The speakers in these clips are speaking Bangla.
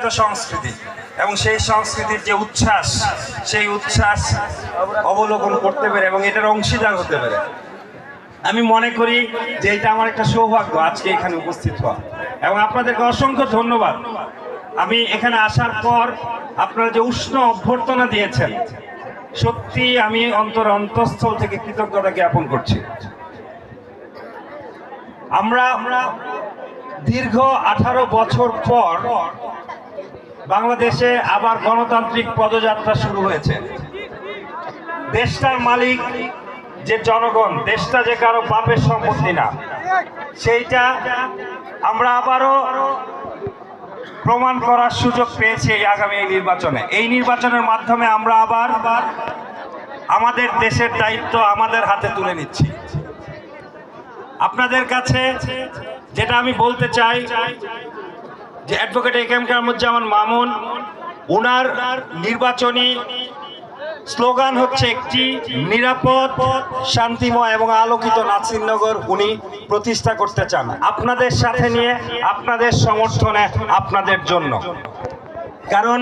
একটা সংস্কৃতি এবং সেই সংস্কৃতির যে উচ্ছ্বাস, সেই উচ্ছ্বাস অবলোকন করতে পেরে এবং এটার অংশীদার হতে পারে আমি মনে করি যে এটা আমার একটা সৌভাগ্য আজকে এখানে উপস্থিত হওয়া। এবং আপনাদেরকে অসংখ্য ধন্যবাদ। আমি এখানে আসার পর আপনারা যে উষ্ণ অভ্যর্থনা দিয়েছেন, সত্যি আমি অন্তঃস্থল থেকে কৃতজ্ঞতা জ্ঞাপন করছি। আমরা দীর্ঘ 18 বছর পর বাংলাদেশে আবার গণতান্ত্রিক পদযাত্রা শুরু হয়েছে। দেশটার মালিক যে জনগণ, দেশটা যে কারো বাপের সম্পত্তি না, সেইটা আমরা আবারও প্রমাণ করার সুযোগ পেয়েছি এই আগামী এই নির্বাচনে। এই নির্বাচনের মাধ্যমে আমরা আবার আমাদের দেশের দায়িত্ব আমাদের হাতে তুলে নিচ্ছি। আপনাদের কাছে যেটা আমি বলতে চাই যে advocate A K M Kamruzzaman Mamun, ওনার নির্বাচনী স্লোগান হচ্ছে একটি, নিরাপদ, শান্তিময় এবং আলোকিত নাসিরনগর উনি প্রতিষ্ঠা করতে চান, আপনাদের সাথে নিয়ে, আপনাদের সমর্থনে, আপনাদের জন্য। কারণ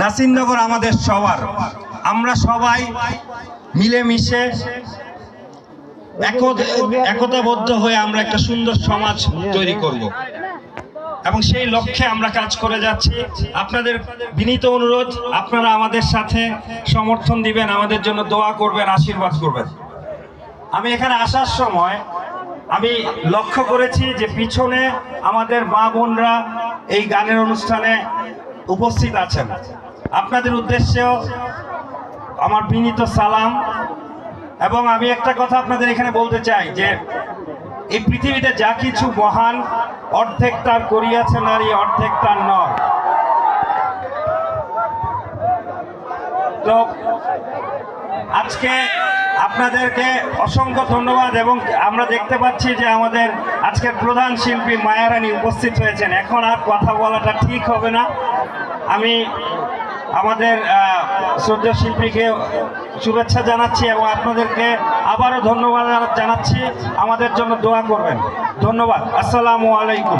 নাসিরনগর আমাদের সবার, আমরা সবাই মিলেমিশে একতাবদ্ধ হয়ে আমরা একটা সুন্দর সমাজ তৈরি করব এবং সেই লক্ষ্যে আমরা কাজ করে যাচ্ছি। আপনাদের বিনীত অনুরোধ, আপনারা আমাদের সাথে সমর্থন দিবেন, আমাদের জন্য দোয়া করবেন, আশীর্বাদ করবেন। আমি এখানে আসার সময় আমি লক্ষ্য করেছি যে পিছনে আমাদের মা বোনরা এই গানের অনুষ্ঠানে উপস্থিত আছেন। আপনাদের উদ্দেশ্যেও আমার বিনীত সালাম। এবং আমি একটা কথা আপনাদের এখানে বলতে চাই যে এই পৃথিবীতে যা কিছু মহান, অর্ধেক তার করিয়াছে নারী, অর্ধেক তার নর। তো আজকে আপনাদেরকে অসংখ্য ধন্যবাদ। এবং আমরা দেখতে পাচ্ছি যে আমাদের আজকের প্রধান শিল্পী মায়া রানী উপস্থিত হয়েছেন। এখন আর কথা বলাটা ঠিক হবে না। আমি আমাদের শ্রদ্ধেয় শিল্পীকে শুভেচ্ছা জানাচ্ছি এবং আপনাদেরকে আবারও ধন্যবাদ জানাচ্ছি। আমাদের জন্য দোয়া করবেন। ধন্যবাদ। আসসালামু আলাইকুম।